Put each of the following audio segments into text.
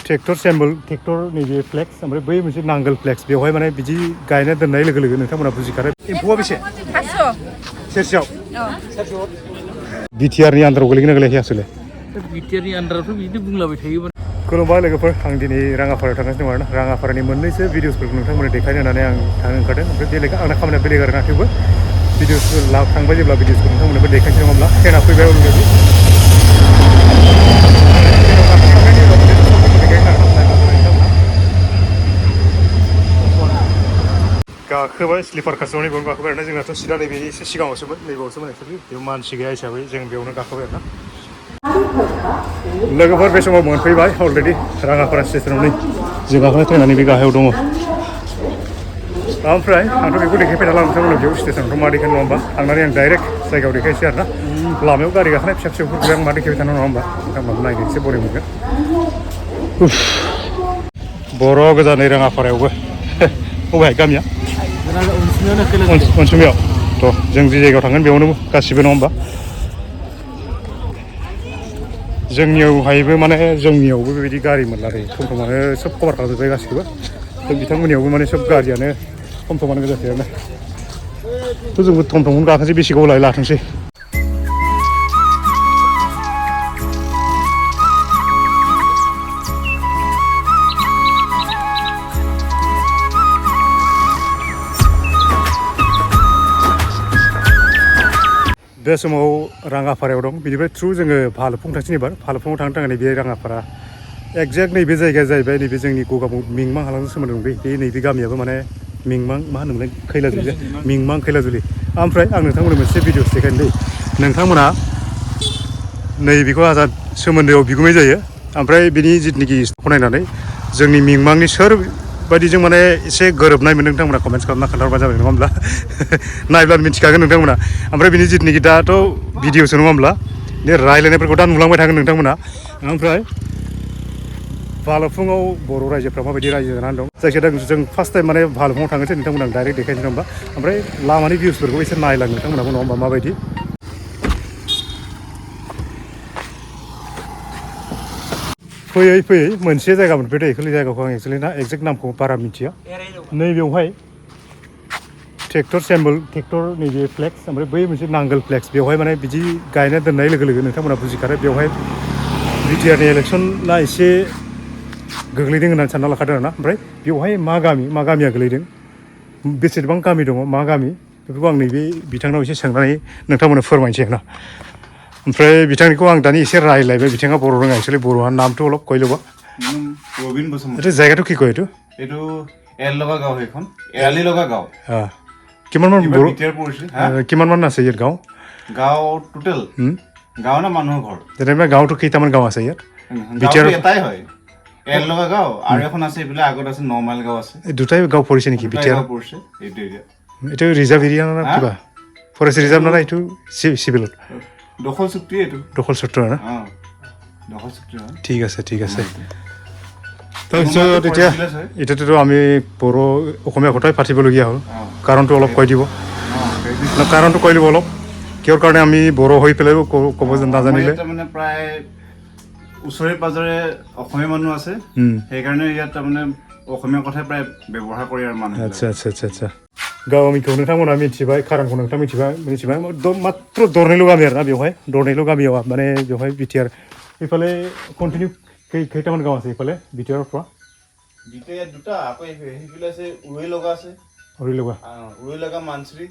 tractor सेम्बल tractor नैबे flex ओमफ्राय बै मोनसे नांगोल फ्लेक्स बेवहाय माने बिदि गायना दोननाय लोगो लोगो नोंथांमोना बुजिखारो एम्फौआ बेसे 500 सेरसेयाव बिटिआरनि आन्दाराव गोलैगोन ना गोलैयाखै आसले बिटिआरनि आन्दारावथ' बिदि बुंलाबाय थायोमोन खुलुमबाय लोगोफोर आं दिनै राङापारायाव थांगासिनो दं आरोना राङापारानि मोननैसो भिडिअसफोरखौ नोंथांमोननो देखायनो होननानै आं थांनो ओंखारदों ओमफ्राय बेलेग आंना खामानिया बेलेग आरोना थेवबो भिडिअसफोर थांबाय जेब्ला भिडिअसखौ नोंथांमोननोबो देखायनोसै नङाब्ला ट्रेना फैबाय अलरेडि गाखोबाय स्लिपार क्लासाव नैबावनो गाखोबाय आरोना जोंनाथ' सिदा नैबे एसे सिगाङावसोमोन नैबावसोमोन एक्सुवेलि बेयाव मानसि गैया हिसाबै जों बेयावनो गाखोबाय आरोना लोगोफोर बे समाव मोनफैबाय अलरेडि राङापारा स्टेसनाव नै जों गाखोनाय ट्रेना नैबे गाहायाव दङ ओमफ्राय आंथ' बेखौ देखायबाय नालाय नोंथांमोननो बेयाव स्टेसनावथ' मा देखायनो नङा होमबा थांनानै आं डाइरेक्ट जायगायाव देखायसै आरोना लामायाव गारि गाखोनाय फिसा फिसौफोरखौ आं मा देखायबाय थानो नङा होमबा नोंथांमोनाबो नायनो एसे बरिं मोनगोन बर' गोजानै राङापारायावबो बबेहाय गामिया अनसुमियाव थ' जों जि जायगायाव थांगोन बेयावनो गासिबो नङा होमबा जोंनियावहायबो माने जोंनियावबो बेबायदि गारि मोनला दै थम थमानो सोब कभार खालामजोब्बाय गासिखौबो बिथांमोननियावबो माने सोब गारियानो थम थमानो गोजासै आरोना थ' जोंबो थम थमखौनो गाखोनोसै बेसे गोबाव लाथोंसै बे समाव राङापारायाव दं बिनिफ्राय थ्रु जोङो भालुफुं थांसै एबार भालुफुङाव थांनो थाखाय नैबे राङापारा एक्जेक्ट नैबे जायगाया जाहैबाय नैबे जोंनि गगामुग मिंमां हालामजों सोमोन्दो दं बे नैबे गामियाबो माने मिंमां मा होनोमोनलाय खैलाजुलि मिंमां खैलाजुलि ओमफ्राय आं नोंथांमोननो मोनसे भिडिअस देखायनो दै नोंथांमोना नैबेखौ आंहा सोमोन्दोआव बिगुमै जायो ओमफ्राय बिनि जिथुनाखि नायनानै जोंनि मिंमांनि सोर बायदिजों माने एसे गोरोबनाय मोनदों नोंथांमोना कमेन्ट्स खालामना खोन्थाहरबानो जाबाय नङा होमब्ला नायब्लानो मिथिखागोन नोंथांमोना ओमफ्राय बिनि जिथुनाखि दाथ' भिडिअसो नङा होमब्ला बे रायज्लायनायफोरखौ दा नुलांबाय थागोन नोंथांमोना ओमफ्राय भालुफुङाव बर' रायजोफ्रा माबायदि रायजो जानानै दं जायखिजाया जों फार्स्ट टाइम माने भालुफुङाव थांनोसै नोंथांमोना डाइरेक्ट देखायनोसै नङा होमबा ओमफ्राय लामानि भिउसफोरखौ एसे नायलां नोंथांमोनाबो नङा होमबा माबायदि फैयै फैयै मोनसे जायगा मोनफैदो एक्सुवेलि जायगाखौ आं एक्सुवेलि ना एक्जेक्ट नामखौ बारा मिथिया नैबेवहाय ट्रेक्टर सेम्बल ट्रेक्टर नैबे फ्लेक्स ओमफ्राय बै मोनसे नांगोल फ्लेक्स बेवहाय माने बिदि गायना दोननाय लोगो लोगो नोंथांमोना बुजिखारो बेवहाय बिटिआरनि इलेक्सना एसे गोग्लैदों होननानै सानना लाखादों आरोना ओमफ्राय बेवहाय मा गामिया गोलैदों बेसेबां गामि दङ मा गामि बेफोरखौ आं नैबे बिथांनाव एसे सोंनानै नोंथांमोननो फोरमायनोसै आरोना ओमफ्राय बिथांनिखौ आं दानि एसे रायलायबाय बिथाङा बर' रोङा एक्सुवेलि बर'आ नामটো অলপ কৈ ল'ব প্ৰবীণ বসুমতাৰী এইটো জেগাটো কি কয় এইটো এইটো এললগা গাঁও সেইখন এৰালিলগা গাঁও কিমানমান বৰ পৰিছে কিমানমান আছে ইয়াত গাঁও গাঁও টোটেল গাঁও না মানুহৰ ঘৰ যেনেবা গাঁওটো কেইটামান গাঁও আছে ইয়াত বিটিআৰ এটাই হয় এললগা গাঁও আৰু এখন আছে এইফালে আগত আছে 9 মাইল গাঁও আছে এই দুটাই গাঁও পৰিছে নেকি বিটিআৰ পৰিছে এইটো এৰিয়া এইটো ৰিজাৰ্ভ এৰিয়া না কিবা ফৰেষ্ট ৰিজাৰ্ভ না এইটো চিভিলত দখল চুক্তি এইটো দখল চুক্তি না দখল চুক্তি হয় ঠিক আছে তাৰপিছত এতিয়াতো আমি বৰ অসমীয়া কথাই পাতিবলগীয়া হ'ল কাৰণটো অলপ কৈ দিব কাৰণটো কৈ দিব অলপ কিহৰ কাৰণে আমি বড়ো হৈ পেলাইও ক'ব নাজানিলে মানে প্ৰায় ওচৰে পাজৰে অসমীয়া মানুহ আছে সেইকাৰণে ইয়াত তাৰমানে অসমীয়া কথাই প্ৰায় ব্যৱহাৰ কৰে আৰু মানুহ আচ্ছা गामिखौ नोंथांमोना मिथिबाय खारनखौ नोंथाङा मिथिबाय मात्र दरनैल' गामि आरोना बेवहाय दरनैल' गामियाव माने बेवहाय बिटिआर এইফালে কন্টিনিউ কেইটামান গাঁও আছে এইফালে বিটিআৰৰ পৰা বিটিআৰ দুটা আকৌ সেইফালে আছে উৰুইলগা মানসৰি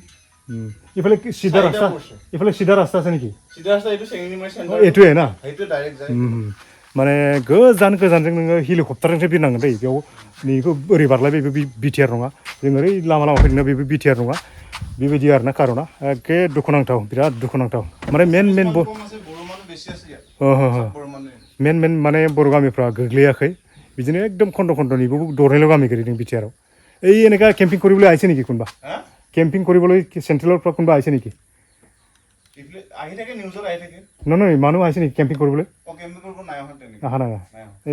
এইফালে সিধা ৰাস্তা আছে নেকি এইটো চেঙেলিমাৰি চেণ্টাৰ এইটোৱে না এইটো ডাইৰেক্ট যায় माने गोजानजों नोङो हेलिकप्टारनिफ्राय बिरनांगोन दै बेयाव नैखौ ओरै बारलायबाय बे बिटिआर नङा जों ओरै लामा फैदोंना बेबो बिटिआर नङा बेबायदि आरोना खार'ना एखे दुखुनांथाव बिराद दुखुनांथाव माने मेन माने बर' गामिफ्रा गोग्लैयाखै बिदिनो एकदम खन्द' दरनैल' गामि गोलैदों बिटिआराव এই এনেকা কেম্পিং কৰিবলৈ আহিছে নেকি কোনোবা কেম্পিং কৰিবলৈ চেণ্ট্ৰেলৰ পৰা কোনোবা আহিছে নেকি আহি থাকে নিউজত আহি থাকে নহয় মানুহ আহিছে নেকি কেম্পিং কৰিবলৈ কেম্পিং কৰিব নাই অহা নাই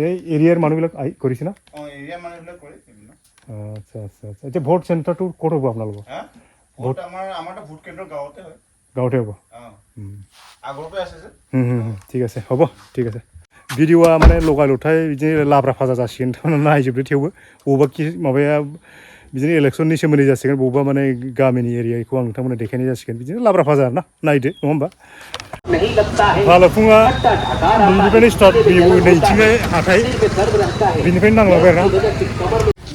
এই এৰিয়াৰ মানুহবিলাক কৰিছে না এৰিয়াৰ মানুহবিলাক কৰে আচ্ছা এতিয়া ভোট চেণ্টাৰটো ক'ত হ'ব আপোনালোকৰ ভোট আমাৰ ভোট কেন্দ্ৰ গাঁৱতে হয় গাঁৱতে হ'ব আগৰ পৰাই আছে যে ঠিক আছে হ'ব ঠিক আছে भिडिअ'आ माने लगाय लथाय बिदिनो लाब्रा फाजा जासिगोन थारमाने नायजोबदो थेवबो बबेबा माबाया बिदिनो इलेक्सननि सोमोन्दै जासिगोन बबेबा माने गामिनि एरियाखौ आं नोंथांमोननो देखायनाय जासिगोन बिदिनो लाब्रा फाजा आरोना नायदो नङा होमबा भालुकफुङा न'निफ्रायनो स्टार्ट बेयो नैथिंजाय हाथाय बिनिफ्रायनो नांलांबाय आरोना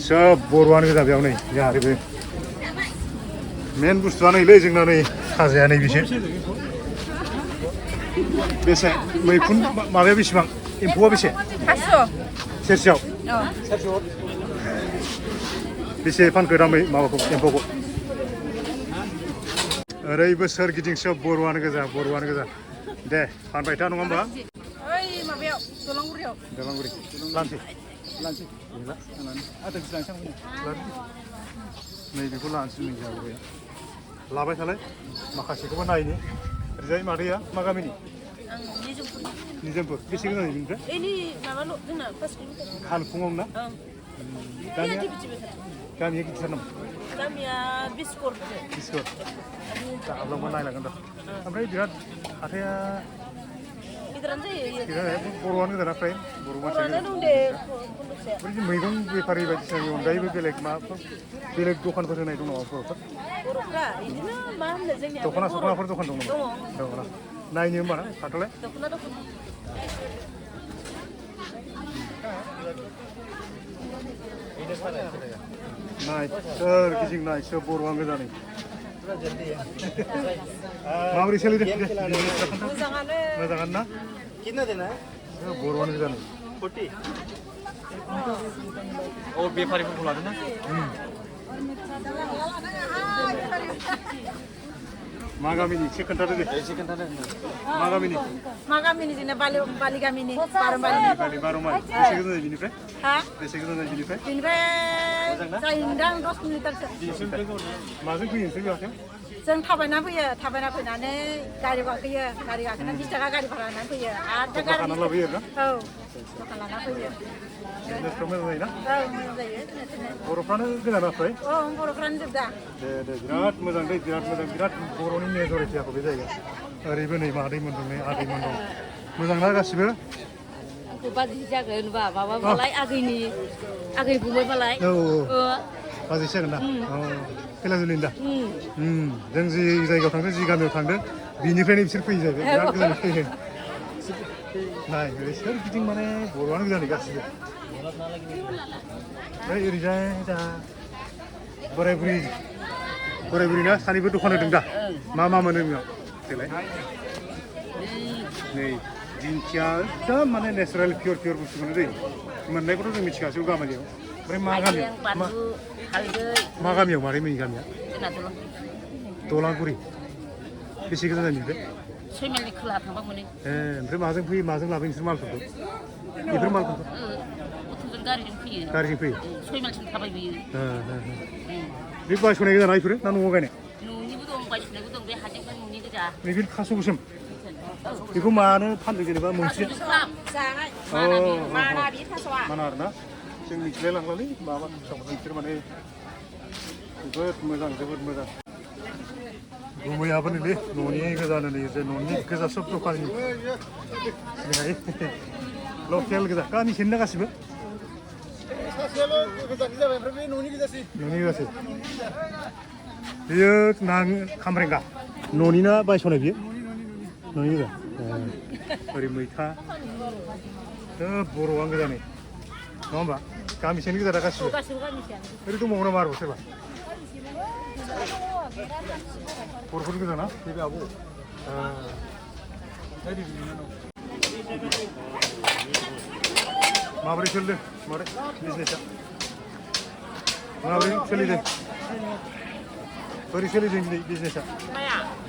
सोब बर'आनो गोजा बेयाव नै जोंहा ओरैबो मेन बुस्थुआ नैलै जोंना नै साजाया नै बिसो बेसे मैखुन माबाया बेसेबां एम्फौआ बेसे 500 सेरसेयाव बेसे फानखो दा माबाखौ एम्फौखौ ओरैबो सोरगिदिं सोब बर'आनो गोजा दे फानबाय था नङा होमबा ओइ माबायाव दलांगुरियाव दलांगुरि लानसै नै बेखौ लानसै नै जाबोबाय लाबाय थालाय माखासेखौबो नायनि ओरैजाय मादैया मा गामिनि निजोमपुर बेसे गोजान बेनिफ्राय एनि माबाल' जोंना 5 किल'मिटार भालुकफुङाव ना गामिया गिदिर नामा गामिया बिस्कर हाब्लांबा नायलांगोन दा ओमफ्राय बिराद हाथाया गिदिरानो जायो बर'आनो गोजा फ्राय बर' मानसियानो ओमफ्राय मैगं बेफारि बायदिसिनानि अनगायैबो बेलेग माबाफोर बेलेग दखानफोर होनाय दं नामा बर'फ्रा बिदिनो मा होनो जोंनिया दख'नाफोर दखान दं नामा दख'ना नायनो होमबा ना हाथ'लाय दख'ना नाय सोरगिदिं नाय सोब बर'आनो गोजा नै माबोरै सोलिदों मोजाङानो ना बर'आनो गोजा नै 40 बेफारिफोरखौ लादों ना मा गामिनि एसे खोन्थादो दे मा गामिनि जोंना बालि गामिनि बारमालि बेसे गोजान जायो बिनिफ्राय बेनिफ्राय जायोदां 10 किल'मिटारसो माजों फैयो नोंसोर बेयाव जों थाबायना फैनानै गारि गाखोनानै 20 थाखा गारि भारा लानानै फैयो आरो दखान लाबोयो आरोना औ दखान लाना फैयो बिजनेसफ्रा मोजां जायोना मोजां जायो बर'फ्रानो गोजाना फ्राय बर'फ्रानो जोब दा दे बिराद मोजां बिराद बर'नि मेजरिटि आखौ बे जायगा ओरैबो नै मादैमोन दं नै आदैमोन दं मोजां ना गासिबो आंखौ बाजै जागोन बा माबाबालाय आगै बुंबायबालाय बाजै जागोन दा खैलाजुलिनि दा जों जि जायगायाव थांदों जि गामियाव थांदों बिनिफ्रायनो बिसोर फैयो जाहैबाय बिराद गोजान फैयो नाय ओरै सोरगिदिं माने बर'आनो गोजा नै गासिबो ओमफ्राय ओरैजाय दा बोराय बुरि ना सानैबो दखान होदों दा मा मोनो बेयाव देलाय नै दिंखिया एकदम माने नेचारेल पियर बुस्थु मोनो दै मोननायखौथ' जों मिथिखासै गामियाव ओमफ्राय मा गामियाव मादैमोननि गामिया दलांगुरि बेसे गोजान जायो 6 माइलनि खोला थांबा मोनो ओमफ्राय माजों फैयो माजों लाबोयो नोंसोर मालफोरखौ बेफोर मालफोरखौ अट'जों गारिजों फैयो 6 माइलसिम थाबायबोयो बे बायस'नाय गोजा ना बेफोरो ना न'आव गायनाय न'निबो दं बायस'नायबो दं बे हाथाइफ्रा न'नि गोजा नैबे थास' गोसोम बेखौ मानो फानदों जेनेबा मोनसे माना आरोना जों मिथिलाय लांलालै माबा बिसोर माने जोबोद मोजां गुमैयाबो नैलै न'नि गोजानो नै न'नि गोजा सब दखाननि लकेल गोजा गामिसेनो ना गासिबो न'नि गोजासै बेयो खामरेंगा न'नि ना बायस'नाय बियो न'नि गोजा ओरै मैथा बर'आनो गोजा नै नङा होमबा गामिसेनो गोजा दा गासिबो ओरै दंबावो नामा आरोबाव सोरबा बर'फोरनि गोजा ना बे आब' माबोरै सोलिदों बिजनेसा माबोरै सोलिदों बोरै सोलिदों दिनै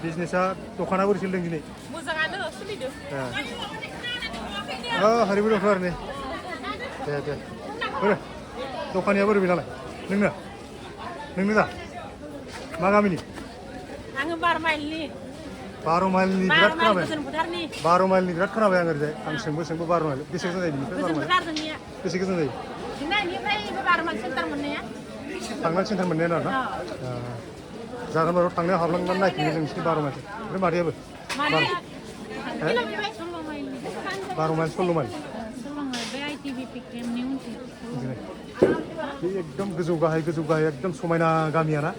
बिजनेसा दखाना बोरै सोलिदों दिनै मोजाङानो सोलिदों हारिबो दंथ' आरो ने दे बोरै दखानिया बोरै बे नालाय नोंनो दा मा गामिनि आङो 12 माइलनि बिराद खोनाबाय 12 माइलनि बिराद खोनाबाय आं ओरैजाय आं सोंबो 12 माइल बेसे गोजान जायो बिनिफ्राय 12 माइल बेसे गोजान जायो थांनाय सेन्टार मोननाया आरोना जागोन बार' थांनायाव हाबलांनानै नायफिनो जों नोंसिनि 12 माइल ओमफ्राय मादैयाबो 12 माइल 16 माइल बे एकदम गोजौ गाहाय एकदम समायना गामिया ना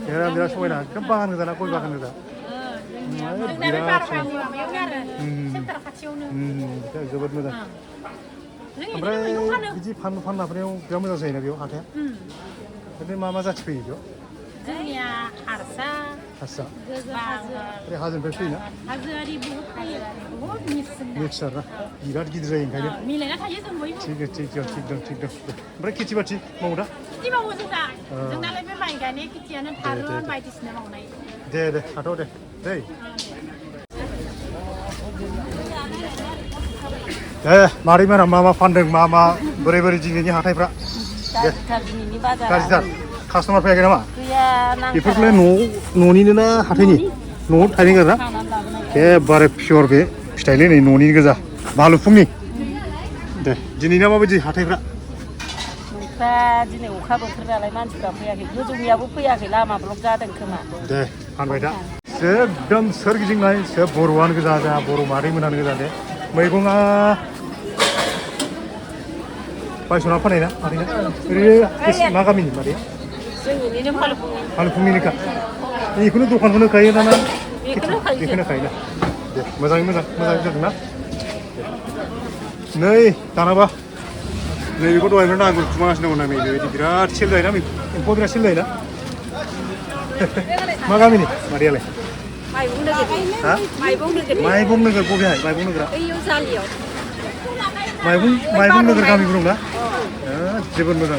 बिराद समायना एकदम बागान गोजा गय बागान गोजा जोबोद मोजां ओमफ्राय बिदि फाननायाव बिराद मोजां जायोना बेयाव हाथाया ओमफ्राय मा जाथि फैयो बेयाव जोंनिया हारसा बे हाजोनिफ्राय फैयोना हाजोआरि बहुत फैयो बहुत मिक्स आरोना बिराद गिदिर जायो ओंखायनो मिलायना थायो जों बयबो थिग दं ओमफ्राय खेथि बाथि मावो दा खेथि मावो जोंनालाय बे माइ गायनाय खेथियानो थारुन बायदिसिना मावनाय दे हाथाव दे मारै मोना मा फानदों मा बोरै दिनैनि हाथायफ्रा दिनैनि बाजारा गाज्रिथार कास्टमार फैयाखै नामा गैया बेफोरखौलाय न'निनो ना हाथायनि न'आव थायदों आरोना एखेबारे पियर बे फिथाइलै नै न'नि गोजा भालुफुंनि दे दिनैना माबायदि हाथायफ्रा दिनै अखा बोथोर नालाय मानसिफ्रा फैयाखै गोजौनियाबो फैयाखै लामा ब्लक जादों खोमा दे फानबाय दा एकदम सोरगिदिं नाय सोब बर'आनो गोजा बर' मादैमोनानो गोजा दे मैगङा बायस'ना फाननाय ना मादैना ओरैनो मा गामिनि मादैया जोंनिनो भालुफुंनिनोखा बेखौनो दखानखौनो होखायो दाना बेखौनो होखायोना दे मोजाङै जादों ना नै दानाबा नैबेखौ दहायनो नांगौ खुमागासिनो दङ नै बेबायदि बिराद सेल जायोना एम्फौ बिराद सेल जायोना मा गामिनि मादैयालाय माइबं नोगोर बबेहाय माइबं नोगोरा माइबं नोगोर गामिबो दंना जोबोद मोजां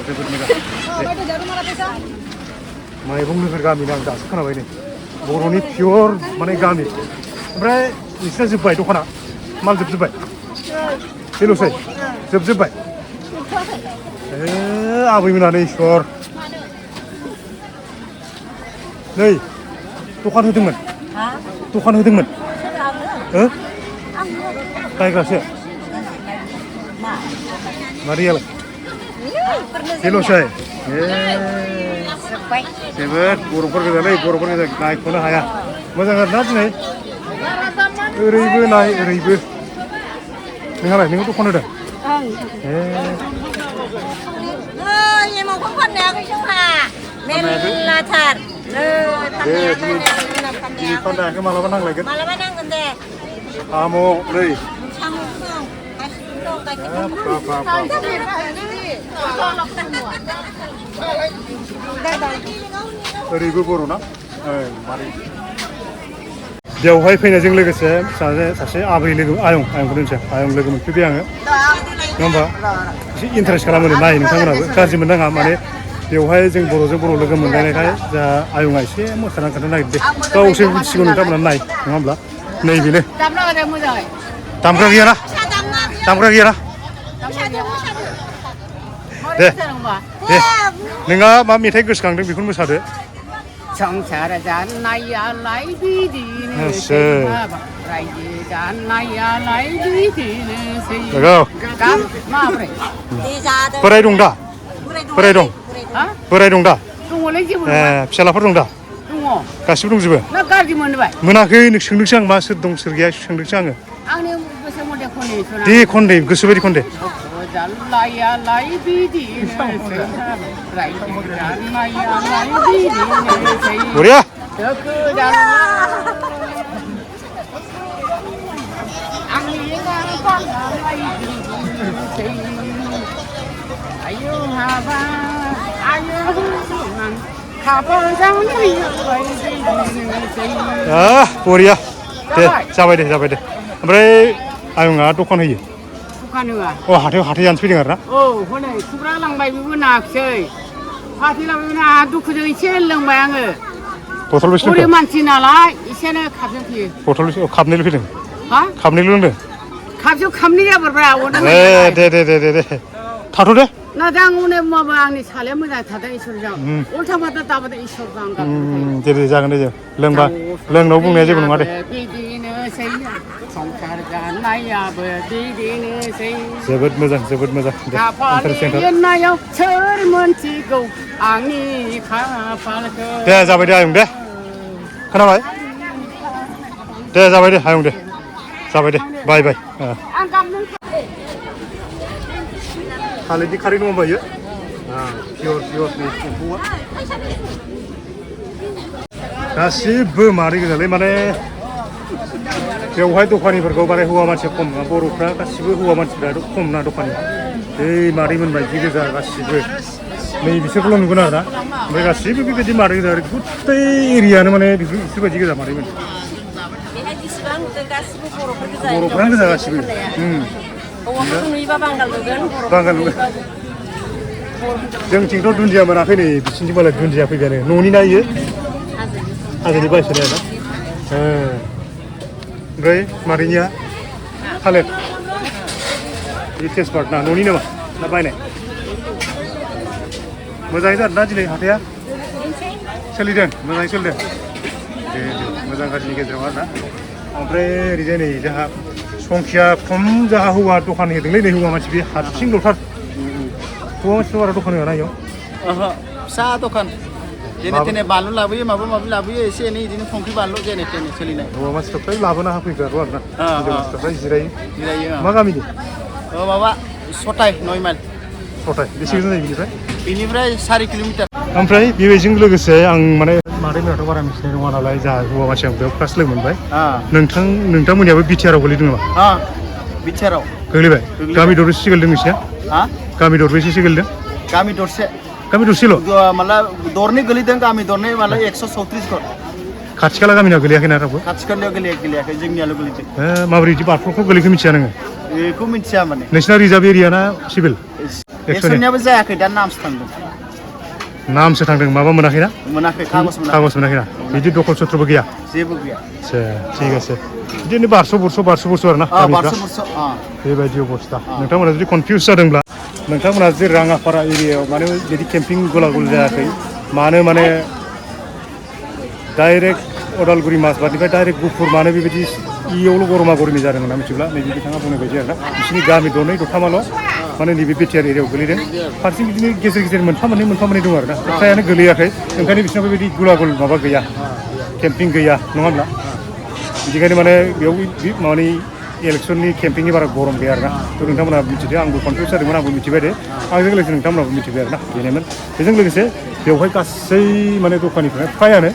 माइबं नोगोर गामि आं दासो खोनाबाय नै बर'नि पियर माने गामि ओमफ्राय नोंसिना जोब्बाय दखाना माल जोबजोब्बाय बेल'सै जोबजोब्बाय आबैमोना नै इसर नै दखान होदोंमोन बायग्रासो मादैयालाय बेल'सै जोबोद बर'फोर गोजालै नायख'नो हाया मोजां आरोना दिनै ओरैबो नोंहालाय नोङो दखान होदों एमावखौ फाननायाखै जोंहा मेरलाथार फाननायाखै मालाबा नांलायगोन दे साम' नै ओरैबो बर'ना बेवहाय फैनायजों लोगोसे सासे आबै आयंखौ दोनसै आयं लोगो मोनफैबाय आङो नङा होमबा एसे इन्टारेस्ट खालामो नाय नोंथांमोनाबो गाज्रि मोननाङा माने बेवहाय जों बर'जों बर' लोगो मोनलायनायखाय जा आयंआ एसे मोसानानै खोन्थानो नागिरदों गावसोर मिथिगौ नोंथांमोना नाय नङा होमब्ला नैबेनो दामग्रा गैयाना दे नोंहा मा मेथाइ गोसोखांदों बेखौनो मोसादो संसार जानायालाय बिदिनोसै रायजो जानायालाय बिदिनोसै माब्रै बोराय दं दा बोराय दं दा दङलै जेबो फिसालाफोर दं दा दङ गासिबो दंजोबो ना गाज्रि मोनबाय मोनाखै सोंदोंसो आं मा सोर दं सोर गैया सोंदोंसो आङो आंनि गोसो मथे खनैसो दे खनदे गोसोबायदि खनदे जानायालाय बिदिनोसै रायजो जानायालाय बिदिनोसै बरिया आंनि गालाय बिदिनोसै आयौ हाबा आयौ खाफाल जानायालाय बिदिनोसै बरिया दे जाबाय दे ओमफ्राय आयंआ दखान होयो दखान होआ हाथाय जानोसो फैदों आरोना हनै खुब्रा लांबाय बेबो नाखसै फाथै लांबाय ना दुखुजों एसे लोंबाय आङो बथल बेसे बुरि मानसि नालाय एसेनो खाबजों फैयो बथल खाबनैल' फैदों खाबनैल' लोंदों खाबसेयाव खाबनै जाबाय दे थाथ' दे ना दा आं उनाव माबा आंनि सालाया मोजां थादों इसोरजों उल्था फाल्था दाबादों इसोरजों आं गाबदों दे जागोन दे जों लोंबा लोंनायाव बुंनाया जेबो नङा दे बिदिनोसै संसार जानायाबो बिदिनोसै जोबोद मोजां खाफालनायाव सोर मोनथिगौ आंनि खाफालखौ दे जाबाय दे आयं दे खोनाबाय दे जाबाय दे हायं दे जाबाय दे बाय बाय आं गाबनो थालिरनि खारै नङा होमबा इयो पियर पियरनि एम्फौआ गासिबो मारै गोजालै माने बेवहाय दखानिफोरखौ बारे हौवा मानसिया खम नङा बर'फ्रा गासिबो हौवा मानसिफ्रा खम ना दखानि बै मादै मोनबाय जि गोजा गासिबो नै बिसोरखौल' नुगोन आरो ना ओमफ्राय गासिबो बेबायदि मादै गोजा आरो गुथै एरियानो माने बिसोरबायदि गोजा मादैमोन बेहाय जेसेबां नुदों गासिबो बर'फोर गोजा बर'फ्रानो गोजा गासिबो हौवाफोरखौ नुयोबा बांगाल नुगोन बांगाल नुगोन जोंथिंथ' दुन्दिया मोनाखै नै बिसिनिथिं मालाय दुन्दिया फैबायानो न'नि ना इयो हाजोनि बायसोनाय ना ओमफ्राय मादैनिया थालिर बे तेजपात ना न'नि नामा ना बायनाय मोजाङै जादों ना दिनै हाथाया सोलिदों मोजाङै सोलिदों दे मोजां गाज्रिनि गेजेराव आरो ना ओमफ्राय ओरैजाय नै जोंहा संखिया खम जोंहा हौवा दखान होदोंलै नै हौवा मानसि बे हारसिंल'थार हौवा मानसि बारा दखान होआ ना इयाव फिसा दखान जेने तेने बानलु लाबोयो माबा माबि लाबोयो एसे एनै बिदिनो संख्रि बानलु जेने तेने सोलिनाय हौवा मानसिफ्रा लाबोना होफैग्राल' आरो ना हिन्जाव मानसिफ्रा जिरायो जिरायो मा गामिनि माबा सताय 9 माइल सताय बेसे गोजान जायो बिनिफ्राय बेनिफ्राय 4 किल'मिटार ओमफ्राय बेबायदिजों लोगोसे आं माने मादैमोनाथ' बारा मिथिनाय नङा नालाय जोंहा हौवा मानसि आं बेयाव फार्स्ट लोगो मोनबाय नोंथांमोननियाबो बिटिआरआव गोलैदों नामा बिटिआरआव गोलैबाय गामि दरबेसे गोलैदों नोंसिना गामि दरबेसेसो गोलैदों गामि दरसे गामि दरसेल' माला दरनै गोलैदों गामि दरनै माला 134 घर खाथि खाला गामिना गोलैयाखै ना रावबो खाथि खालायाव गोलैयाखै जोंनियाल' गोलैदों माबोरै बिदि बारफ्राव गोलैखो मिथिया नोङो बेखौ मिथिया माने नोंसिना रिजार्भ एरिया ना सिभिल एक्सनियाबो जायाखै दा नामसो थांदों नामसो थांदों माबा मोनाखैना मोनाखै कागज मोनाखैना बिदि दखल सत्रबो गैया जेबो गैया आच्छा ठीक আছে बिदिनो 1200 आरो ना बेबायदि अबस्था नोंथांमोना जुदि कनफिउज जादोंब्ला नोंथांमोना जे राङापारा एरियायाव माने बिदि केम्पिं गलागल जायाखै मानो माने डाइरेक्ट अदालगुरि माजबाटनिफ्राय डाइरेक्ट गुफुर मानो बेबायदि इयावल' गरमा गरमि जादों होनना मिथिब्ला नैबे बिथाङा बुंनाय बायदि आरोना बिसोरनि गामि दरनै दरथामाल' माने नैबे बिटिआर एरियायाव गोलैदों फारसेथिं बिदिनो गेजेर गेजेर मोनफा मोननै दं आरोना फ्रायानो गोलैयाखै ओंखायनो बिसोरनाव बेबायदि गुलागल माबा गैया केम्पिं गैया नङा होमब्ला बिदिखायनो माने बेयाव माने इलेक्सननि केम्पिंनि बारा गरम गैया आरोना थ' नोंथांमोना मिथिदो आंबो कनफिउस जादोंमोन आंबो मिथिबाय दे आंजों लोगोसे नोंथांमोनाबो मिथिबाय आरोना बेनोमोन बेजों लोगोसे बेवहाय गासै माने दखानिफ्राय फ्रायानो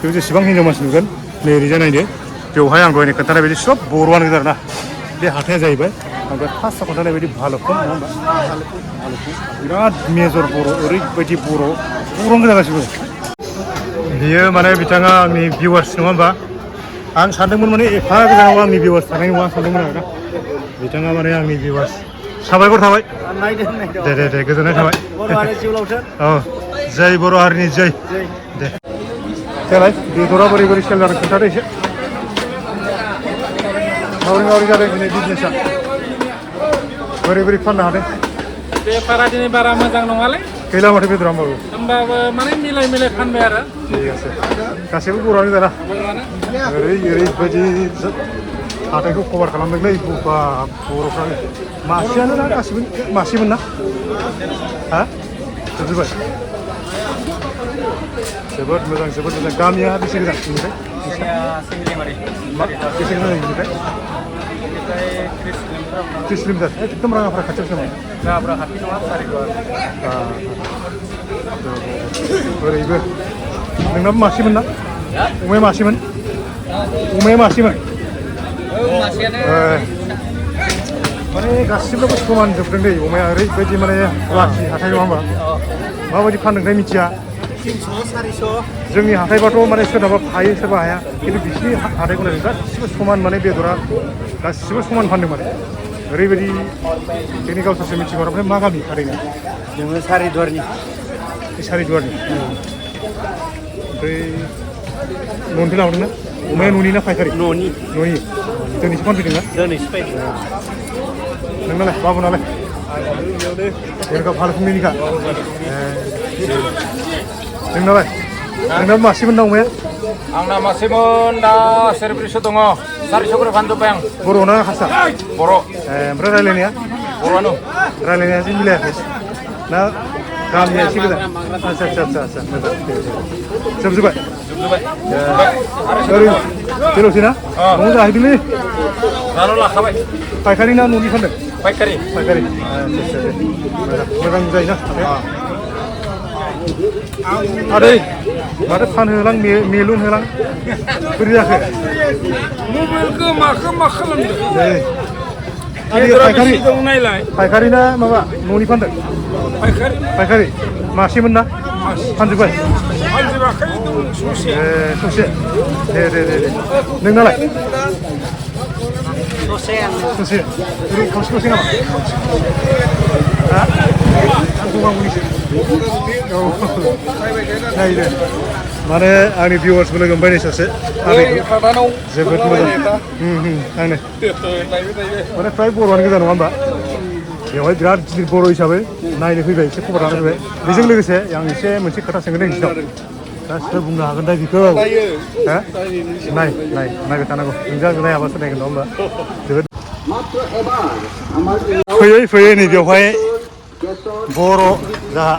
बेयाव जेसेबां हिन्जाव मानसि नुगोन नै ओरैजाय नायदो बेवहाय आं दहायनो खोन्थानाय बायदि सब बर'आनो गोजा आरोना बे हाथाया जाहैबाय आं बे फार्स्टआव खोन्थानाय बायदि भालुकफं नङा होमबा बिराद मेजर बर' ओरैबायदि बर'आनो गोजा गासिबो बियो माने बिथाङा आंनि भिउवार्स नङा होमबा आं सानदोंमोन माने एफा गोजानाव आंनि भिउवार्स थानाय नङा सानदोंमोन आरोना बिथाङा माने आंनि भिउवार्स साबायखर थाबाय दे गोजोननाय थाबाय औ जय बर' हारिनि जय दे देलाय बेदरा बोरै सेल जादों खोन्थादो एसे माबोरै जादों दिनै बिजनेसा बोरै फाननो हादों बेफारा दिनै बारा मोजां नङालै गैला माथो बेदरा होमबाबो माने मिलाय फानबाय आरो ठीक আছে गासैबो बर'आनो जाना ओरैबायदि हाथायखौ कभार खालामदोंलै बर'फ्रानो मासेयानो ना गासिबो मासेमोन ना हा जोबजोब्बाय जोबोद मोजां गामिया बेसे गोजान बेसे गोजान बेनिफ्राय 30 किल'मिटार एकदम राङापारा खाथियावसो नामा राङापारा खाथि नङा ओरैबो नोंनाबो मासेमोन ना अमाया मासेमोन माने गासिबो समान जोबदों दै अमाया ओरैबायदि माने लाखि हाथाय नङा होमबा माबायदि फानदोंथाय मिथिया 300 400 जोंनि हाथायबाथ' माने सोरनाबा हायो सोरबा हाया खिन्थु बिसिनि हाथायखौ नायदों गासिबो समान माने बेदरा गासिबो समान फानदों माने ओरैबायदि जोंनि गावसोरसो मिथिगौ ओमफ्राय मा गामि थारैनो जोङो सारिदुवारनि ओमफ्राय न'निफ्राय लाबोदों ना अमाया न'नि ना फायखारि न'नि जोंनिसो फानफैदों ना नोंनालाय बाबुनालाय बेरगाव भालुकफंनिखा नोंनालाय नोंनाबो मासेमोन ना अमाया आंना मासेमोन दा सेरब्रैसो दङ 400 करि फानजोब्बाय आं बर' ना हारसा बर' ओमफ्राय रायलायनाया बर'आनो रायलायनाया जे मिलायाखै ना गामिया एसे गोजान आच्छा मोजां जोबजोब्बाय ओरै जेरावसै ना न'आव जाहैदोंलै जानो लाखाबाय फायखारि ना न'नि फानदों फायखारि फायखारि मोजां जायोना आदै माथो फानहोलां मेलुन होलां बोरै जाखो मबाइलखौ माखौ मा खालामदों फायखारि दं नायलाय फायखारि ना माबा न'नि फानदों फायखारि फायखारि मासेमोन ना फानजोब्बाय फानजोबाखै दं ससे ससे दे नोंनालाय ससे ओरै खावसे नामा आं गगामुनिसो औ नायदो माने आंनि भिउवार्सबो लोगो मोनबाय नै सासे जोबोद मोजां आंनो माने फ्राय बर'आनो गोजा नङा होमबा बेवहाय बिराद गिदिर बर' हिसाबै नायनो फैबाय एसे खबर लानो फैबाय बेजों लोगोसे आं एसे मोनसे खोथा सोंगोन नोंसिनाव दा सोर बुंनो हागोन दा बेखौ नायबाय थानांगौ नोंजों नायाबा सोर नायगोन नङा होमबा जोबोद फैयै नै बेवहाय बर' जाहा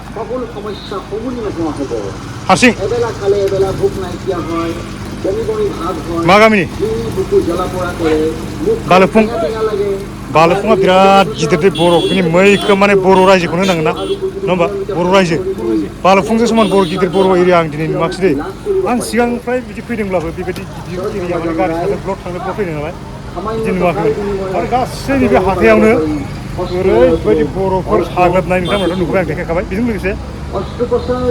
हारसिं मा गामिनि बालुफुङा बिराद गिदिर बर'फोरनि मैखोम माने बर' रायजोखौनो होनांगोन ना नङा होमबा बर' रायजो बालुफुंजों समान बर' गिदिर बर' एरिया आं दिनै नुवाखिसै दै आं सिगांनिफ्राय बिदि फैदोंब्लाबो बेबायदि गिदिर एरिया माने गारि साजों ब्लक थांनो ब्लक फैदों नालाय बिदि नुवाखैमोन आरो गासैनि बे हाथायावनो ओरैबायदि बर'फोर साग्लोबनाय नोंथांमोनाथ' नुबाय आं देखायखाबाय बेजों लोगोसे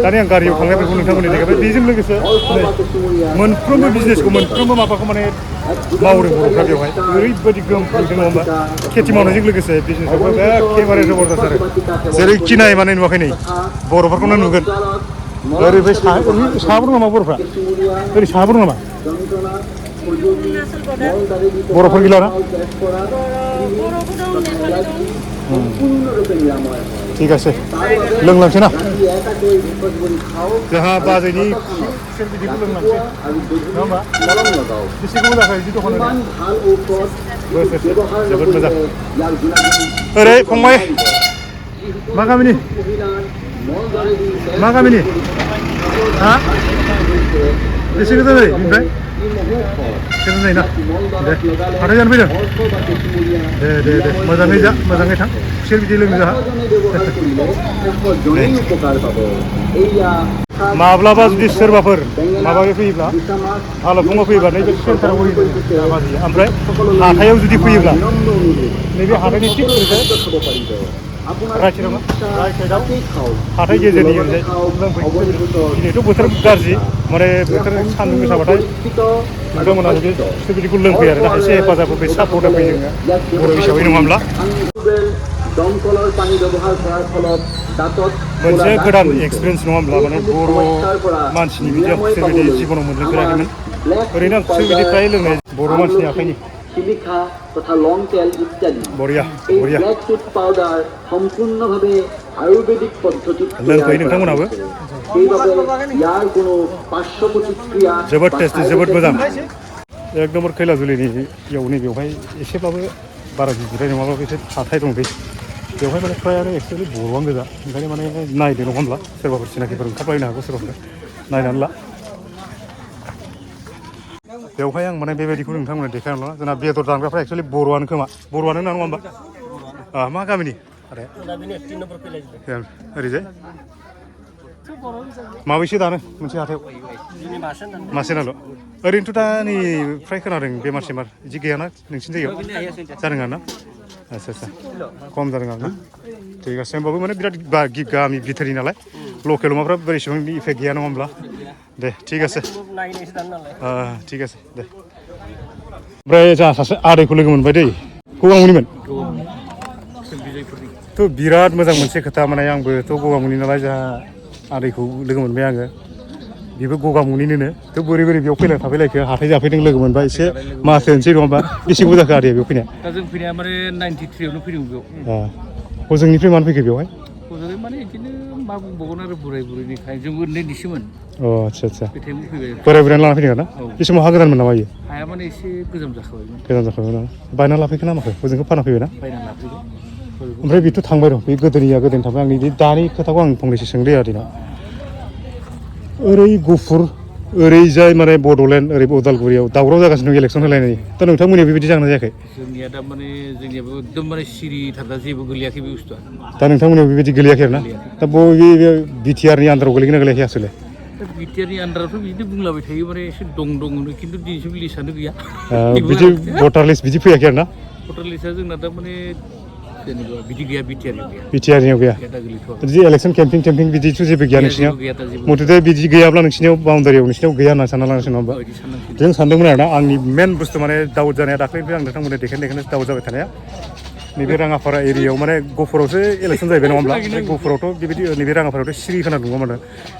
दानि आं गारियाव थांनायफोरखौ नोंथांमोननि देखायबाय बेजों लोगोसे मोनफ्रोमबो बिजनेसखौ मोनफ्रोमबो माबाखौ माने मावदों बर'फ्रा बेवहाय ओरैबायदि गोहोम खोख्लैदों नङा होमबा खेथि मावनायजों लोगोसे बिजनेसावबो एखेबारे जबरदस्त आरो जेरैखि नाय माने नुवाखै नै बर'फोरखौनो नुगोन ओरैबो साहाबो दं नामा बर'फ्रा ओरै साहाबो दं नामा बर'फोर गैला ना ঠিক আছে लोंलांसै ना जोंहा बाजैनि खुसेर बिदैखौ लोंलांसै नङा होमबा बेसे गोबाव जाखो बिदि दखान बोसोरसे जोबोद मोजां ओरै फंबाय मा गामिनि हा बेसे गोजान जायो बेनिफ्राय गोजान जायोना दे हाथाय जानो फैदों दे मोजाङै जा मोजाङै थां खुसेर बिदै लोंनो जाहा माब्लाबा जुदि सोरबाफोर माबायाव फैयोब्ला भालुफुङाव फैयोब्ला नैबे सेन्टाराव ओमफ्राय हाथायाव जुदि फैयोब्ला नैबे हाथायनि थिग ओरैजाय राइट साइडआव हाथाय गेजेरनि ओरैजाय लोंफै दिनैथ' बोथोर गाज्रि माने बोथोर सान्दुं गोसाबाथाय नोंथांमोना जुदि खुसेर बिदैखौ लोंफैयो आरो दा एसे हेफाजाब होफै सापर्ट होफै जोङो बर' हिसाबै नङाब्ला मोनसे गोदान एक्सपिरियेन्स नङा होमब्ला माने बर' मानसिनि बिदि खुसेर बिदै जिबनाव मोनलोंफेराखैमोन ओरैनो आं खुसेर बिदै फ्राय लोंनाय बर' मानसिनि आखाइनि बरिया लोंफै नोंथांमोनाबो जोबोद टेस्टि जोबोद मोजां एकदमबारे खैलाजुलिनि इयावनो बेवहाय एसेब्लाबो बारा गिदिरद्राय नङाब्लाबो एसे हाथाय दं दै बेवहाय माने फ्रायानो एक्सुवेलि बर'आनो गोजा ओंखायनो माने नायदो नङा होमब्ला सोरबाफोर सिनाकिफोर ओंखारलायनो हागौ सोरबाफोर नायनानै ला बेवहाय आं माने बेबायदिखौ नोंथांमोना देखायनांला जोंना बेदर दानग्राफ्रा एक्सुवेलि बर'आनो खोमा बर'आनो ना नङा होमबा मा गामिनि आरो ओरैजाय माबैसे दानो मोनसे हाथायाव मासे नाल' ओरैनोथ' दा नै फ्राय खोनादों बेमार सेमार बिदि गैयाना नोंसिनि जायगायाव जादों आरोना आच्छा खम जादों आरोना ठीक আছে होमबाबो माने बिराद गामि बिथोरनि नालाय लकेल अमाफ्रा बोरै इसेबां इफेक्ट गैया नङा होमब्ला दे ठीक আছে ठीक আছে दे ओमफ्राय जोंहा सासे आदैखौ लोगो मोनबाय दै गगामुनिमोन थ' बिराद मोजां मोनसे खोथा माने आंबोथ' गगामुनि नालाय जोंहा आदैखौ लोगो मोनबाय आङो बेबो गगामुनिनो थ' बोरै बेयाव फैलाय थाफैलायखो हाथाय जाफैदों लोगो मोनबाय एसे मास होनोसै नङा होमबा बेसे गोबाव जाखो आदैया बेयाव फैनाया दा जों फैनाया माने 93आवनो फैदों बेयाव हजोंनिफ्राय मानो फैखो बेवहाय हजों माने बिदिनो मा बुंबावगोन आरो बुरायनिखाय जोंबो उन्दैनिसोमोन आच्छा बे टाइमाव फैबाय बोराय बुरायना लाना फैदों ना बे समाव हा गोदानमोन नामा इयो हाया माने एसे गोजाम जाखाबायमोन गोजान जाखाबाय ना बायना लाफैखो ना माखो हजोंखौ फाना फैबाय ना बायना लाफैबाय ओमफ्राय बेथ' थांबाय र' बे गोदोनिया गोदोनि थांबाय आंनि दानि खोथाखौ आं फंनैसो सोंदो आदैनाव ओरै गुफुर ओरैजाय माने बड'लेण्ड ओरै उदालगुरियाव दावराव जागासिनो दं इलेक्सन होलायनायनि दा नोंथांमोननिया बेबायदि जागोन ना जायाखै जोंनिया दा माने जोंनियाबो एकदम माने सिरिथार दा जेबो गोलैयाखै बे बुस्थुआ दा नोंथांमोननियाव बेबायदि गोलैयाखै आरो ना दा बबे बिटिआरनि आन्दाराव गोलैगोन ना गोलैयाखै आसले दा बिटिआरनि आन्दारावथ' बिदिनो बुंलाबाय थायो माने एसे दं होनो खिन्थु दिनैसिम लिस्टआनो गैया बिदि भटार लिस्ट बिदि फैयाखै आरो ना भटार लिस्टआ जोंना दा माने जेनेबा बिदि गैया बिटिआरनियाव गैया बिटिआरनियाव गैया दा गोलैथ'वाखै बिदि इलेक्सन केम्पिं बिदिथ' जेबो गैया नोंसिनियाव गैया दा जेबो मथथे बिदि गैयाब्ला नोंसिनियाव बाउन्डारियाव नोंसिनियाव गैया होनना सानना लानांसिगोन नङा होमबा बिदि साननांसिगोन जों सानदोंमोन आरोना आंनि मेन बुस्थु माने दाउट जानाया दाख्लैनिफ्राय आं नोंथांमोननो देखायनो दाउट जाबाय थानाया नैबे राङापारा एरियायाव माने गफुरावसो इलेक्सन जाहैबाय नङा होमब्ला ओमफ्राय गफुरावथ' बेबायदि नैबे राङापारायावथ' सिरि खोनादों नङा होमबा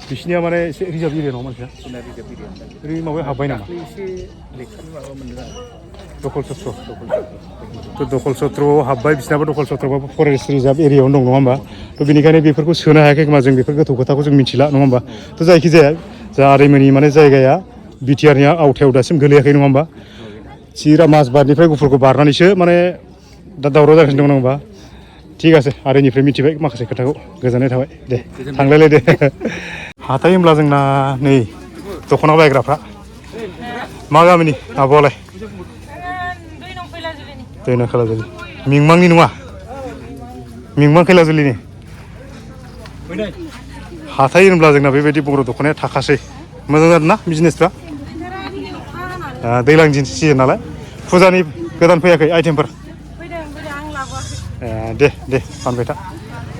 बिसिनिया माने एसे रिजार्भ एरिया नङा मानसिया ओरै माबायाव हाबबाय नामा एसे लेखानि माबा मोनदों दखल सत्र थ' दखल सत्रआव हाबबाय बिसिनाबो दखल सत्रबाबो फरेस्ट रिजार्भ एरियायावनो दं नङा होमबा थ' बेनिखायनो बेफोरखौ सोनो हायाखै खोमा जों बेफोर गोथौ खोथाखौ जों मिथिला नङा होमबा थ' जायखिजाया जा आदैमोननि माने जायगाया बिटिआरनि आवथायाव दासिम गोलैयाखै नङा होमबा चिरा माजबादनिफ्राय गुफुरखौ बारनानैसो माने दा दावराव जागासिनो दं नङा होमबा थिग আছে आदैनिफ्राय मिथिबाय माखासे खोथाखौ गोजोननाय थाबाय दे थांलायलाय दे हाथाय होनब्ला जोंना नै दख'ना बायग्राफ्रा मा गामिनि आब'आलाय दैना खैलाजुलि मिंमांनि नङा मिंमां खैलाजुलिनि हाथाय होनब्ला जोंना बेबायदि बर' दख'नाया थाखासै मोजां जादों ना बिजनेसफ्रा दैज्लां दिन सिजोन नालाय फुजानि गोदान फैयाखै आइटेमफोर दे दे फानबाय था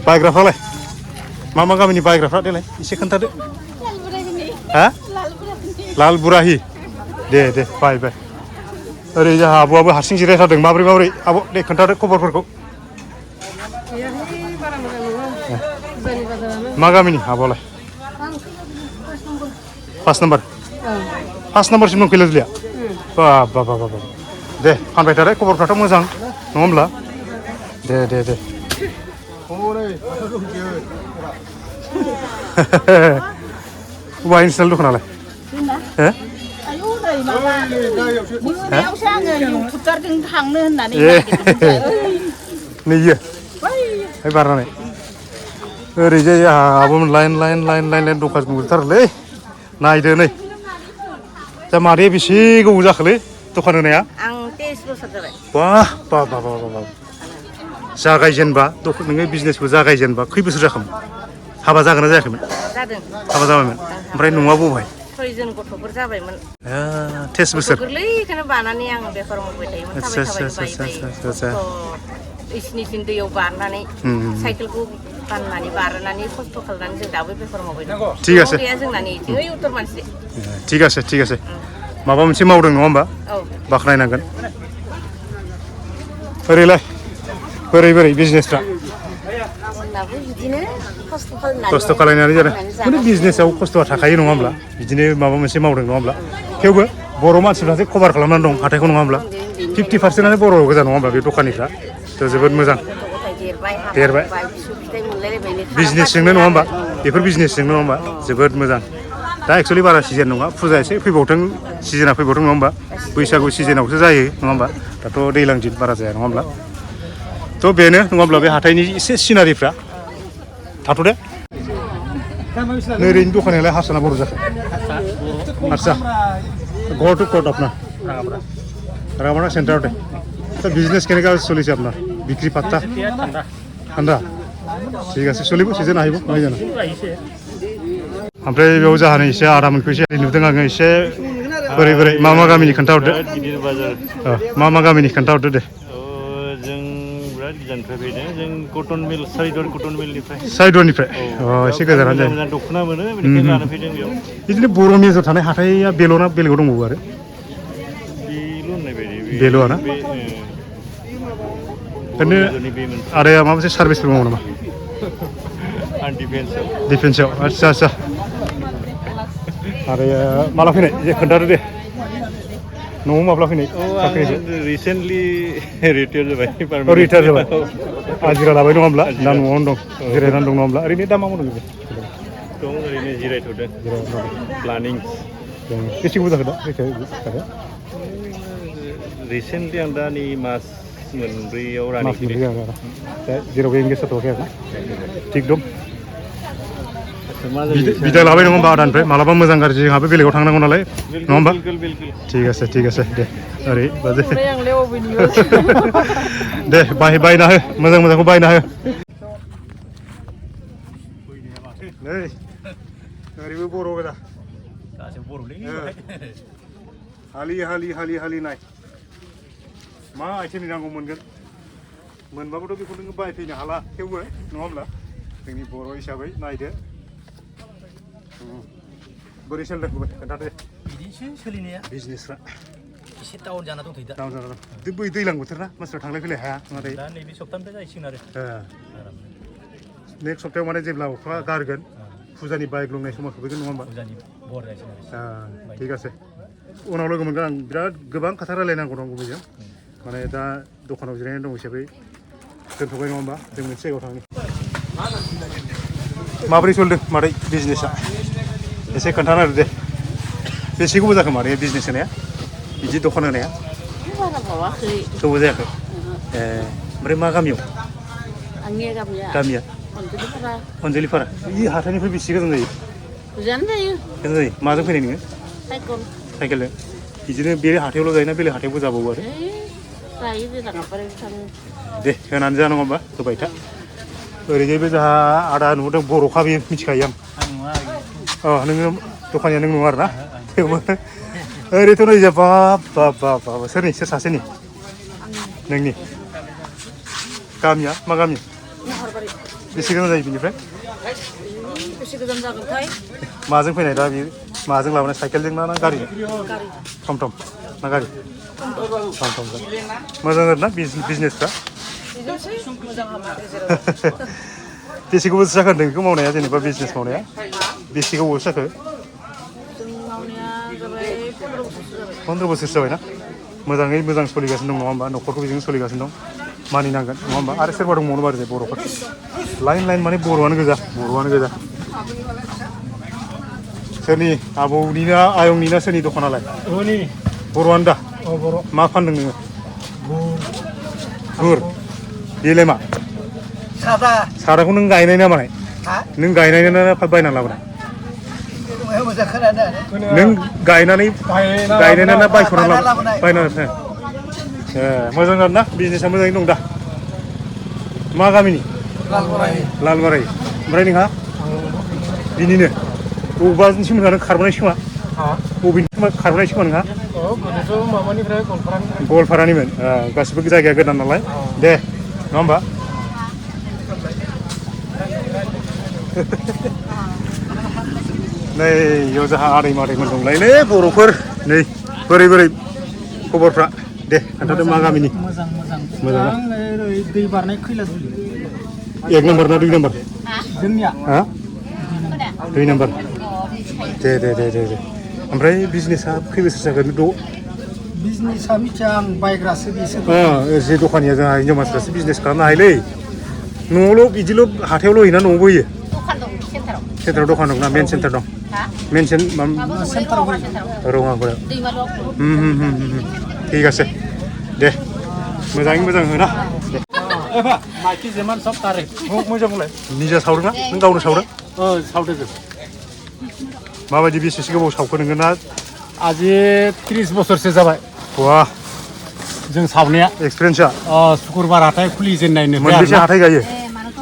बायग्राफ्रालाय मा गामिनि बायग्राफ्रा देलाय एसे खोन्थादो हा लालबुराहि दे बाय ओरै जोंहा आब'आबो हारसिं जिरायथारदों माब्रै आब' दे खोन्थादो खबरफोरखौ मा गामिनि आब'आलाय 5 नाम्बारसिम दं खैलाजुलिया बा दे फानबाय थादो खबरफ्राथ' मोजां नङा होमब्ला दे बबेहाय नोंसिना दखानालाय मोनायावसो आङो इउटुबारजों थांनो होननानै नैयो ओमफ्राय बारनानै ओरैजाय आब'मोन लाइन दखान नुजोबथारोलै नायदो नै दा मादैया बेसे गोबाव जाखोलै दखान होनाया आं 23 बोसोर जाबाय बा जागायजेनबा नोङो बिजनेसखौ जागायजेनबा खै बोसोर जाखोमोन हाबा जागोन ना जायाखैमोन जादों हाबा जाबायमोन ओमफ्राय न'आ बबेहाय 6 जन गथ'फोर जाबायमोन 23 बोसोर गोरलैखौनो बानानै आं बेफार मावबाय थायोमोन इसिनिसिन दैयाव बारनानै साइकेलखौ बाननानै बारनानै खस्थ' खालामनानै जों दाबो बेफार मावबाय दं थिग আছে जोंना नै उत्तर मानसि थिग আছে माबा मोनसे मावदों नङा होमबा बाख्नायनांगोन ओरैलाय बोरै बिजनेसफ्रा बिदिनो खस्थ' खालायनानै जादों माने बिजनेसाव खस्थ'आ थाखायो नङा होमब्ला बिदिनो माबा मोनसे मावदों नङा होमब्ला थेवबो बर' मानसिफ्रासो कभार खालामनानै दं हाथायखौ नङा होमब्ला 50%आनो बर' गोजा नङा होमब्ला बे दखानिफ्रा थ' जोबोद मोजां देरबाय बिजनेसजोंनो नङा होमबा बेफोर बिजनेसजोंनो नङा होमबा जोबोद मोजां दा एक्सुवेलि बारा सिजोन नङा फुजा एसे फैबावथों सिजोना फैबावथों नङा होमबा बैसागु सिजोनावसो जायो नङा होमबा दाथ' दैज्लां दिन बारा जाया नङा होमब्ला थ' बेनो नङाब्ला बे हाथायनि एसे सिनारिफ्रा थाथ'दो ओरैनो दखानालाय हारसा ना बर' जाखो हारसा घर टू कोर्ट अपना रावना सेंटर दे तो बिजनेस केनेका चलिছে আপনার বিক্রি পাত্তা ঠান্ডা ঠিক আছে চলিব সিজন আহিব নহয় জানো ओमफ्राय बेयाव जाहानो एसे आदामोनखौ एसे नुदों आङो एसे बोरै मा गामिनि खोन्थाहरदो मा गामिनि खोन्थाहरदो दे जों बिराद गोजाननिफ्राय फैदों जों कटन मिल सारिदुवार कटन मिलनिफ्राय एसे गोजानानो जायो दख'ना मोनो बेनिखायनो लाना फैदों बेयाव बिदिनो बर' मेजर थानाय हाथाया बेल'ना बेलेगाव दंबावो आरो बेल' होननाय बायदि बेल'आना ओरैनो आदाया माबा मोनसे सार्भिसफोर मावो नामा आं डिफेन्सआव आदसा आदाया माला फैनाय जे खोन्थादो दे न'आव माब्ला फैनाय रिसेन्टलि रिटायार जाबाय हाजिरा लाबाय नङा होमब्ला दा न'आवनो दं जिरायनानै दं नङा होमब्ला ओरैनो दा मा मावदों दं ओरैनो जिरायथ'दों प्लानिं बेसे गोबाव जाखो दा रिसेन्टलि आं दा नै मास मोनब्रैयाव मास रानिं मोनब्रै आरो दा जेरावबो एंगेज जाथ'वाखै आरो थिग दं बिदाय लाबाय नङा होमबा आदानिफ्राय मालाबा मोजां गाज्रि जोंहाबो बेलेगाव थांनांगौ नालाय नङा होमबा ठीक আছে दे ओरै बाजे दे बायना हो मोजांखौ बायना हो नै ओरैबो बर' गोजा हालि नाय मा आइटेमनि नांगौ मोनगोन मोनबाबोथ' बेखौ नोङो बायफैनो हाला थेवबो नङा होमब्ला जोंनि बर' हिसाबै नायदो बोरै सोलिदों खोन्थादो बिदिसो सोलिनाया बिजनेसफ्रा एसे डाउन जाना दंथ'यो दा दैज्लां बोथोर ना मानसिफ्रा थांलाय फैलाय हाया नाथाय दा नैबे सप्तानिफ्राय जाहैसिगोन आरो नेक्स्ट सप्तायाव माने जेब्ला अखा गारगोन फुजानि बाइक लुंनाय समाव सफैगोन नङा होमबा फुजानि बर जाहैसिगोन ठीक আছে उनाव लोगो मोनगोन आं बिराद गोबां खोथा रायलायनांगौ दं गुबैजों माने दा दखानाव जिरायनानै दं हिसाबै दोनथ'बाय नङा होमबा जों मोनसे जायगायाव थांनि माबोरै सोलिदों मादै बिजनेसा एसे खोन्थाना होदो दे बेसे गोबाव जाखो मादै बिजनेस होनाया बिदि दखान होनाया बारा बावाखै गोबाव जायाखै ओमफ्राय मा गामियाव आंनि गामिया अनजलिपारा इ हाथाइनिफ्राय बेसे गोजान जायो गोजान जायो माजों फैनाय नोङो साइकेलजों बिदिनो बे हाथायावल' जायोना बेलेग हाथायावबो जाबावो आरो दे होनानै जा नङा होमबा होबाय था ओरैजायबो जोंहा आदा नुदों बर'खा बेयो मिथिखायो आं नोङो दखानिया नों नङा आरो ना थेवबो ओरैथ' नै बाब सोर सासेनि नोंनि गामिया मा गामि बेसे गोजान जायो बिनिफ्राय बेसे गोजान जागोनथाय माजों फैनाय दा बेयो माजों लाबोनाय साइकेलजों ना गारिजों टम ना गारि टम मोजां आरो ना बिजनेसफ्रा बेसे गोबावसो जाखो होनदों बेखौ मावनाया जेनेबा बिजनेस मावनाया बेसे गोबावसो जाखो 15 बोसोरसो जाबायना मोजाङै मोजां सोलिगासिनो दं नङा होमबा न'खरखौ बेजों सोलिगासिनो दं मानिनांगोन नङा होमबा आरो सोरबा दंबावनो बारो बर'फोर लाइन माने बर'आनो गोजा सोरनि आबौनि ना आयंनि ना सोरनि दखानालाय बर'आनो दा मा फानदों नोङो गुर बेलाय मा सादाखौ नों गायनाय ना मानाय नों गायनाय ना बायना लाबोनाय नों गायनानै ना बायस'ना बायना मोजां जादों ना बिजनेसा मोजाङै दं दा मा गामिनि लालबाराय ओमफ्राय नोंहा बिनिनो बबेबासिम नोंहा खारबोनाय खोमा बबेनिफ्राय खारबोनाय खोमा नोंहा गवालपारानिमोन गासिबो जायगाया गोदान नालाय दे नङा होमबा नै इयाव जोंहा आदै मादैमोन दंलायलै बर'फोर नै बोरै खबरफ्रा दे खोन्थादो मा गामिनि मोजां दै बारनाय खैलाजुलि 1 नाम्बार ना 2 नाम्बार जोंनिया 2 नाम्बार दे ओमफ्राय बिजनेसा खै बोसोर जागोन बिजनेसा मिथिया आं बायग्रासो बेसो जे दखानिया जोंहा हिनजाव मानसिफ्रासो बिजनेस खालामनो हायोलै न'आवल' बिदिल' हाथायावल' होयोना न'आवबो होयो सेन्टाराव दखान दं ना मेन सेन्टार दं मेन रङागुरायाव ঠিক আছে दे मोजाङै मोजां होना दे माइखि जेमान सब तारे मोजां बुंलाय निजा सावदों ना नों गावनो सावदों सावदों माबायदि बेसेसो गोबाव सावखो नोङो ना आजि 30 बोसोरसो जाबाय वाह जों सावनाया एक्सपिरियेन्सआ शुक्रबार हाथाय खुलिजेननायनो मोनबेसे हाथाय गायो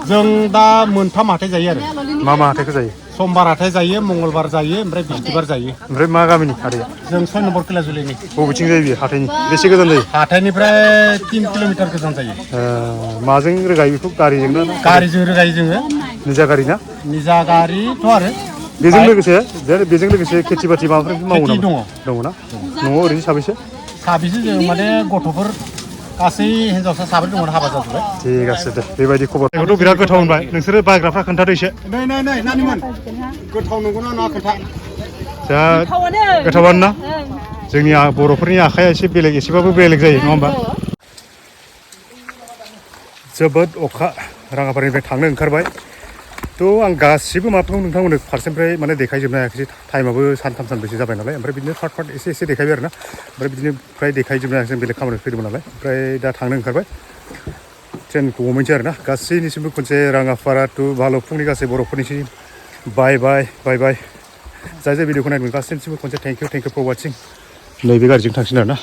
जों दा मोनथाम हाथाय जायो आरो मा हाथायखौ जायो समबार हाथाय जायो मंगलबार जायो ओमफ्राय बिस्थिबार जायो ओमफ्राय मा गामिनि हाथाया जों 6 नम्बर खैलाजुलिनि बबेथिं जायो बेयो हाथायनि बेसे गोजान जायो हाथायनिफ्राय 3 किल'मिटार गोजान जायो माजों रोगायो बेखौ गारिजों ना गारिजों रोगायो जोङो निजा गारि ना निजा गारिथ' आरो बेजों लोगोसे खेथि बाथि माबाफोर मावो नामा दङ ना न'आव ओरैनो साबेसे जों माने गथ'फोर गासै हिनजावसा साब्रै दङ हाबा जाजोब्बाय ঠিক আছে दे बेबायदि खबरखौथ' बिराद गोथाव मोनबाय नोंसोरो बायग्राफ्रा खोन्थादो एसे नै नानिमोन गोथाव नंगौना नङा खोन्था जा गोथावानो ना जोंनि बर'फोरनि आखाइया एसे बेलेग एसेबाबो बेलेग जायो नङा होमबा जोबोद अखा राङापारानिफ्राय थांनो ओंखारबाय थ' आं गासिबो माबाखौ नोंथांमोननो फारसेनिफ्राय माने देखायजोबनो हायाखिसै टाइमाबो सानथाम सानब्रैसो जाबाय नालाय ओमफ्राय बिदिनो पार्ट एसे देखायबाय आरो ना ओमफ्राय बिदिनो फ्राय देखायजोबनो हायाखिसै बेलेग खामानियाव फैदोंमोन नालाय ओमफ्राय दा थांनो ओंखारबाय ट्रेनखौ हमहैनोसै आरो ना गासैनिसिमबो खनसे राङापारा टु भालुकफुंनि गासै बर'फोरनिसिम बाय जाय भिडिअखौ नायदोंमोन गासैनिसिमबो खनसे थेंक इउ फर वाचिं नैबे गारिजों थांसिगोन आरो ना